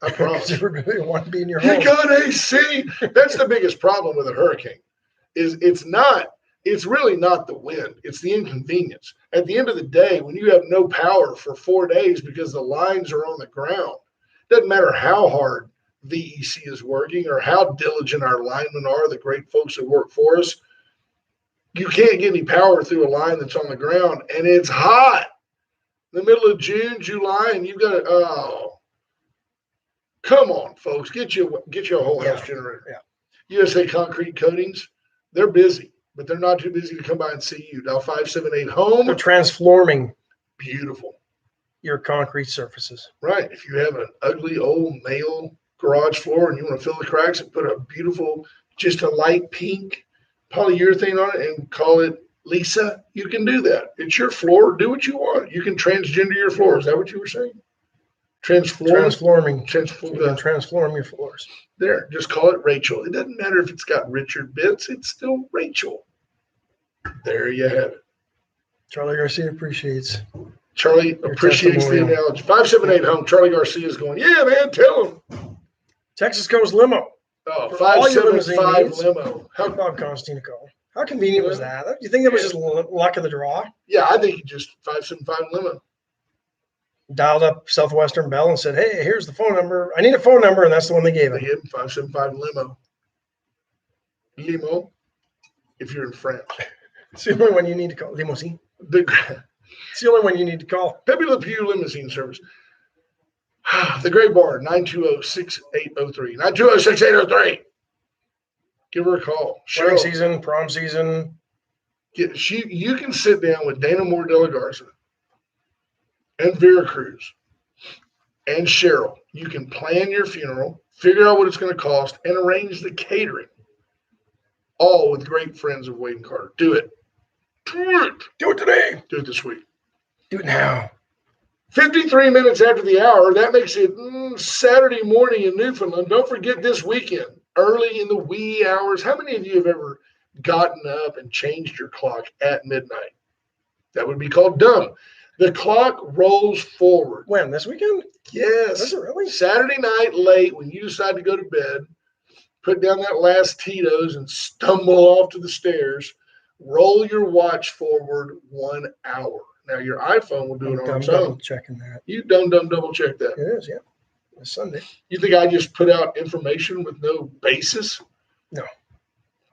I promise. Everybody want to be in your home. You got AC. That's the biggest problem with a hurricane. It's really not the wind. It's the inconvenience. At the end of the day, when you have no power for 4 days because the lines are on the ground, doesn't matter how hard VEC is working or how diligent our linemen are, the great folks that work for us. You can't get any power through a line that's on the ground, and it's hot. In the middle of June, July, and you've got to, come on, folks, get you a whole house generator. Yeah. USA Concrete Coatings, they're busy, but they're not too busy to come by and see you. Dial 578-HOME. They're transforming Beautiful. your concrete surfaces. Right. If you have an ugly old male garage floor and you want to fill the cracks and put a beautiful, just a light pink polyurethane on it and call it Lisa, you can do that. It's your floor. Do what you want. You can transgender your floor. Is that what you were saying? Transform your floors. There, just call it Rachel. It doesn't matter if it's got Richard bits. It's still Rachel. There you have it. Charlie Garcia appreciates. Charlie Your appreciates the testimonial. analogy. 578-HOME. Charlie Garcia is going, yeah, man, tell him. Texas Coast Limo. Oh, For all your limousine 575 needs. limo. Bob Constantine call. How convenient was that? Do you think that was just luck of the draw? Yeah, I think he just 575 limo. Dialed up Southwestern Bell and said, "Hey, here's the phone number. I need a phone number," and that's the one they gave They him. gave him 575 limo. Limo, if you're in France. It's the only one you need to call. Limousine. The It's the only one you need to call. Pepe Le Pew limousine service. The Gray Bar, 920-6803. 920-6803. Give her a call. Wedding Cheryl, season, prom season. you can sit down with Dana Moore de la Garza and Vera Cruz and Cheryl. You can plan your funeral, figure out what it's going to cost, and arrange the catering. All with great friends of Wade and Carter. Do it. Do it. Do it today. Do it this week. Do it now. 53 minutes after the hour. That makes it Saturday morning in Newfoundland. Don't forget this weekend, early in the wee hours. How many of you have ever gotten up and changed your clock at midnight? That would be called dumb. The clock rolls forward. When? This weekend? Yes. Is it really? Saturday night late when you decide to go to bed, put down that last Tito's and stumble off to the stairs, roll your watch forward 1 hour. Now, your iPhone will do it on I'm its double own. checking that. You double check that. It is, yeah. It's Sunday. You think I just put out information with no basis? No.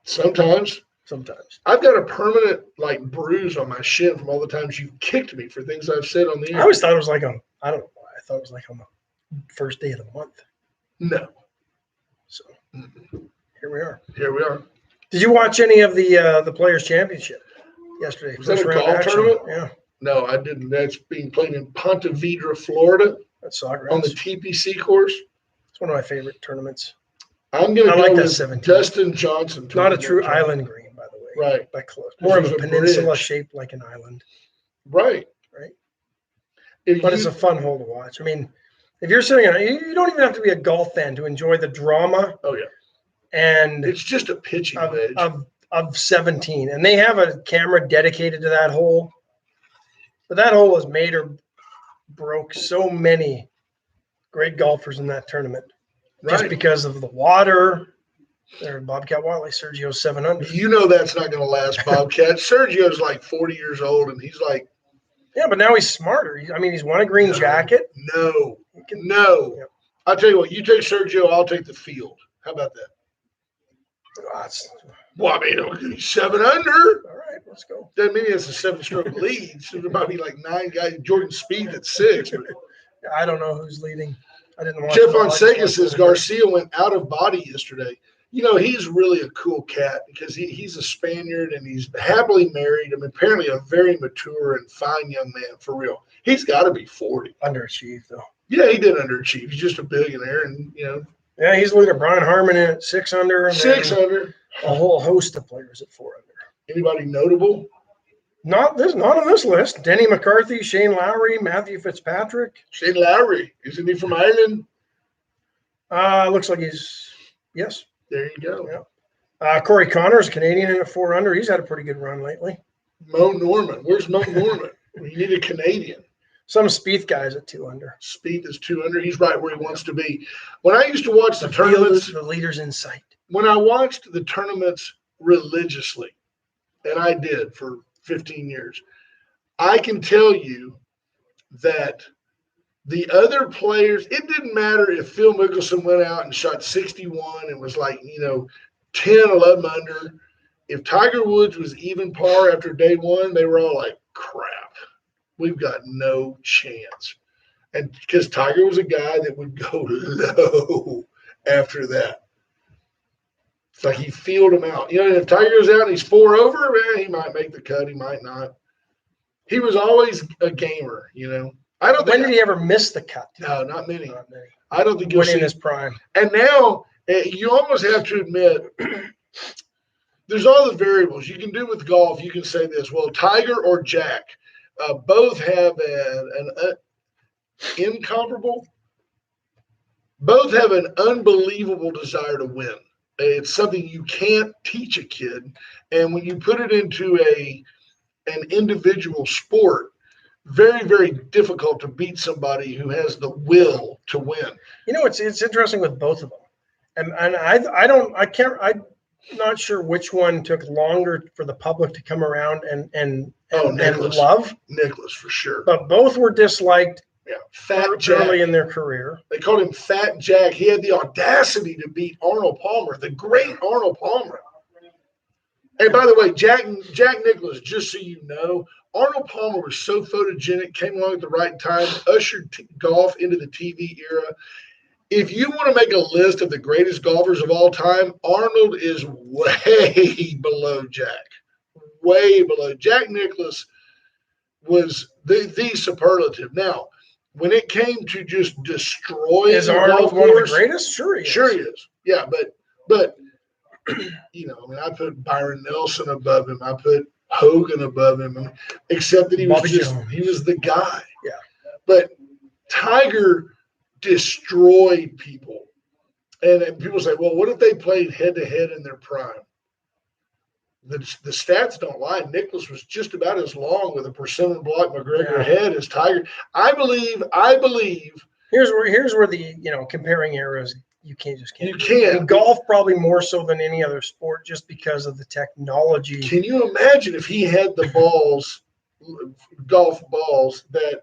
Sometimes. Sometimes. I've got a permanent bruise on my shin from all the times you kicked me for things I've said on the air. I always thought it was I don't know why. I thought it was on the first day of the month. No. So here we are. Here we are. Did you watch any of the Players Championship yesterday? Was that a round golf action? tournament? Yeah. No, I didn't. That's being played in Ponte Vedra, Florida That's soccer. on the TPC course. It's one of my favorite tournaments. I'm going to I go like that with 17. Dustin Johnson. Not a true island green, by the way. Right. By close. More of a There's a peninsula bridge. shaped like an island. Right. Right. If But you- it's a fun hole to watch. I mean, if you're sitting on, you don't even have to be a golf fan to enjoy the drama oh, yeah. and It's just a pitching wedge. of 17. And they have a camera dedicated to that hole. But that hole has made or broke so many great golfers in that tournament. Just Right. because of the water. There, Bobcat Watley, Sergio 7 under. You know that's not going to last, Bobcat. Sergio's like 40 years old, and he's like, Yeah, but now he's smarter. He's won a green jacket. No. Yep. I'll tell you what, you take Sergio, I'll take the field. How about that? Well, I mean, he's 7 under. All right, let's go. Doesn't mean he has a 7-stroke lead. So there might be like 9 guys. Jordan Spieth at 6. But I don't know who's leading. I didn't watch. Jeff Fonseca says Garcia went out of body yesterday. He's really a cool cat because he's a Spaniard and he's happily married. I mean, apparently a very mature and fine young man, for real. He's got to be 40. Underachieved, though. Yeah, he did underachieve. He's just a billionaire, and Yeah, he's leading Brian Harmon in at 6 under. And 6 under. A whole host of players at 4 under. Anybody notable? Not on this list. Denny McCarthy, Shane Lowry, Matthew Fitzpatrick. Shane Lowry. Isn't he from Ireland? Looks like yes. There you go. Yeah. Corey Connors, Canadian in at 4 under. He's had a pretty good run lately. Mo Norman. Where's Mo Norman? You need a Canadian. Some Spieth guys at 2 under. Spieth is 2 under. He's right where he wants to be. When I used to watch the tournaments, the leaders in sight. When I watched the tournaments religiously, and I did for 15 years, I can tell you that the other players, it didn't matter if Phil Mickelson went out and shot 61 and was like, 10, 11 under. If Tiger Woods was even par after day 1, they were all like, crap, we've got no chance. And because Tiger was a guy that would go low after that. It's like he feeled him out. If Tiger goes out and he's 4 over, man, he might make the cut. He might not. He was always a gamer, I don't think. When did he ever miss the cut? No, not many. I don't think you'll when see in his prime. And now you almost have to admit there's all the variables you can do with golf. You can say this, well, Tiger or Jack, both have both have an unbelievable desire to win. It's something you can't teach a kid. And when you put it into an individual sport, very, very difficult to beat somebody who has the will to win. It's interesting with both of them. And I'm not sure which one took longer for the public to come around and love. Nicklaus, for sure. But both were disliked. Yeah, Fat Jack. Early in their career. They called him Fat Jack. He had the audacity to beat Arnold Palmer, the great Arnold Palmer. Hey, by the way, Jack Nicklaus, just so you know, Arnold Palmer was so photogenic, came along at the right time, ushered golf into the TV era. If you want to make a list of the greatest golfers of all time, Arnold is way below Jack. Way below. Jack Nicklaus was the superlative. Now, when it came to just destroying is Arnold one of the greatest? Sure he is. Sure he is. Yeah, but I put Byron Nelson above him. I put Hogan above him, except that he was he was the guy. Yeah. But Tiger destroyed people. And people say, well, what if they played head-to-head in their prime? The stats don't lie. Nicklaus was just about as long with a persimmon block McGregor head as Tiger. I believe. Here's where the comparing eras you can't. You can't. Golf probably more so than any other sport just because of the technology. Can you imagine if he had the golf balls that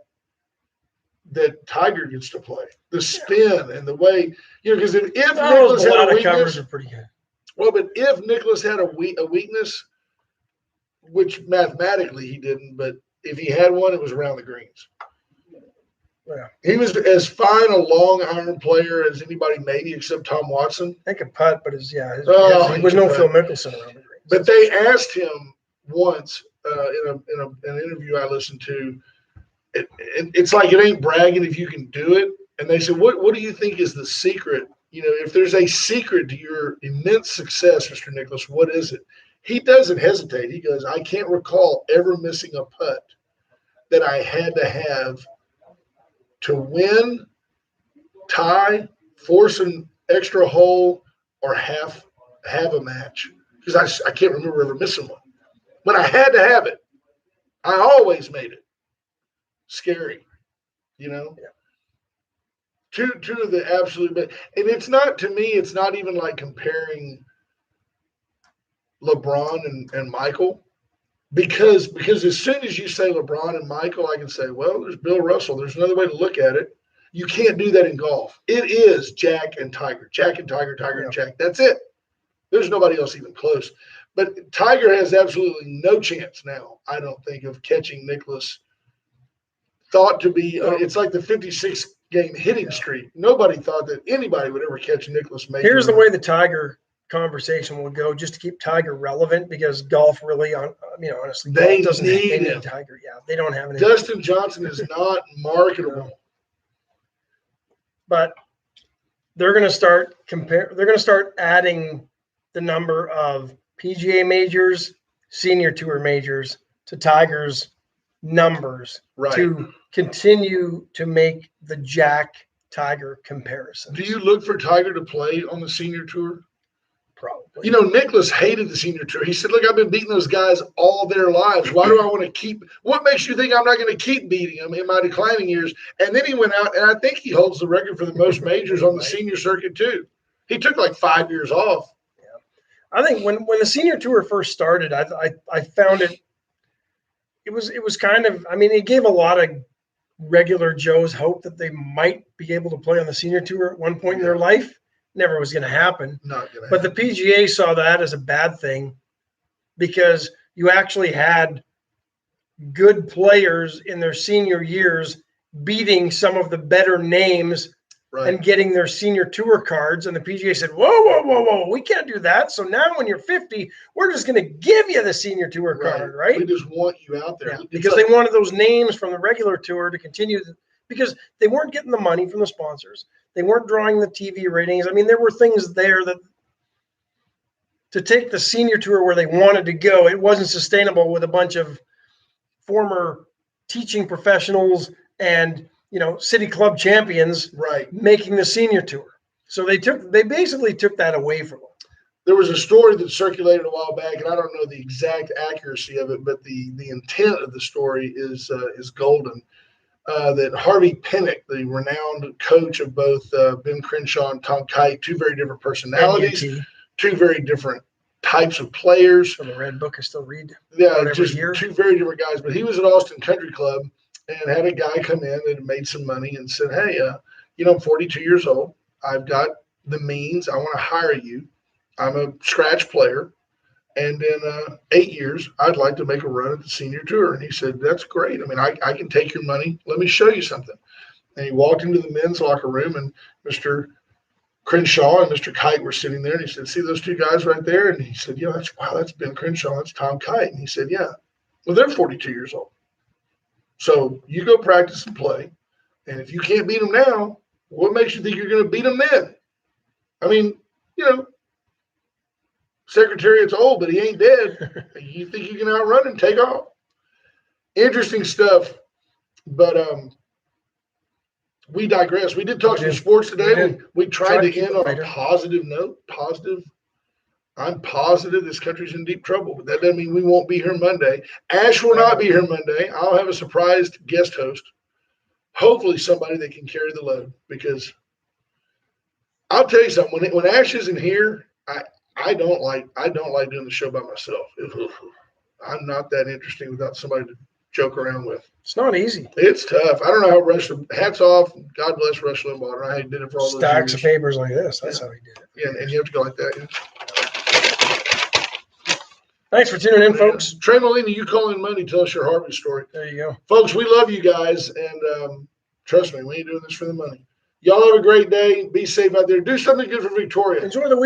Tiger gets to play, the spin and the way because if Nicklaus had a weakness, covers are pretty good. Well, but if Nicklaus had a weakness, which mathematically he didn't, but if he had one, it was around the greens. Yeah. He was as fine a long iron player as anybody maybe except Tom Watson. They could putt, but he was no Phil Mickelson around the greens. But they asked him once in an interview I listened to, it's like it ain't bragging if you can do it. And they said, what do you think is the secret? If there's a secret to your immense success, Mr. Nicklaus, what is it? He doesn't hesitate. He goes, I can't recall ever missing a putt that I had to have to win, tie, force an extra hole, or have a match. Because I can't remember ever missing one. When I had to have it, I always made it. Scary, Yeah. Two of the absolute best. And it's not, to me, it's not even like comparing LeBron and Michael. Because as soon as you say LeBron and Michael, I can say, well, there's Bill Russell. There's another way to look at it. You can't do that in golf. It is Jack and Tiger, Jack and Tiger, Tiger and Jack. That's it. There's nobody else even close. But Tiger has absolutely no chance now, I don't think, of catching Nicklaus. Thought to be, it's like the 56-game hitting streak. Nobody thought that anybody would ever catch Nicklaus Major. Here's the way the Tiger conversation will go, just to keep Tiger relevant, because golf really, honestly, They golf doesn't need need him. Tiger. Yeah, they don't have any. Dustin Johnson is not marketable. But they're going to start adding the number of PGA majors, senior tour majors to Tiger's numbers Right. to continue to make the Jack Tiger comparison. Do you look for Tiger to play on the senior tour? Probably. You know, Nicklaus hated the senior tour. He said, look, I've been beating those guys all their lives. Why do I want to keep – what makes you think I'm not going to keep beating them in my declining years? And then he went out, and I think he holds the record for the most majors on the senior circuit too. He took like 5 years off. Yeah. I think when the senior tour first started, I found it was kind of – I mean, it gave a lot of regular Joes hope that they might be able to play on the senior tour at one point in their life. Never was going to happen. Not going to But the PGA saw that as a bad thing, because you actually had good players in their senior years beating some of the better names and getting their senior tour cards. And the PGA said, whoa, we can't do that. So now when you're 50, we're just going to give you the senior tour card, right? We just want you out there. Yeah, because they wanted those names from the regular tour to continue, because they weren't getting the money from the sponsors. They weren't drawing the TV ratings. I mean, there were things there that to take the senior tour where they wanted to go, it wasn't sustainable with a bunch of former teaching professionals and, city club champions making the senior tour. So they basically took that away from them. There was a story that circulated a while back, and I don't know the exact accuracy of it, but the intent of the story is golden. That Harvey Pinnock, the renowned coach of both Ben Crenshaw and Tom Kite, two very different personalities, two very different types of players. From the Red Book I still read. Yeah, just two very different guys. But he was at Austin Country Club and had a guy come in that had made some money and said, hey, I'm 42 years old. I've got the means. I want to hire you. I'm a scratch player. And in 8 years, I'd like to make a run at the senior tour. And he said, that's great. I mean, I can take your money. Let me show you something. And he walked into the men's locker room, and Mr. Crenshaw and Mr. Kite were sitting there. And he said, see those two guys right there? And he said, yeah, that's Ben Crenshaw. That's Tom Kite. And he said, yeah. Well, they're 42 years old. So you go practice and play. And if you can't beat them now, what makes you think you're going to beat them then? I mean, Secretariat's old, but he ain't dead. You think you can outrun and take off? Interesting stuff. But we digress. We did talk some sports today. We tried to end on a positive note. I'm positive this country's in deep trouble, but that doesn't mean we won't be here Monday. Ash will not be here Monday. I'll have a surprised guest host. Hopefully somebody that can carry the load, because I'll tell you something. When Ash isn't here, I don't like doing the show by myself. I'm not that interesting without somebody to joke around with. It's not easy. It's tough. I don't know how Rush. Hats off. God bless Rush Limbaugh. I don't know how he did it for all those stacks years. of papers like this. That's how he did it. Yeah, and you have to go like that. Yeah. Thanks for tuning in, folks. Trey Molina, you call in Monday. Tell us your Harvey story. There you go. Folks, we love you guys. And trust me, we ain't doing this for the money. Y'all have a great day. Be safe out there. Do something good for Victoria. Enjoy the week.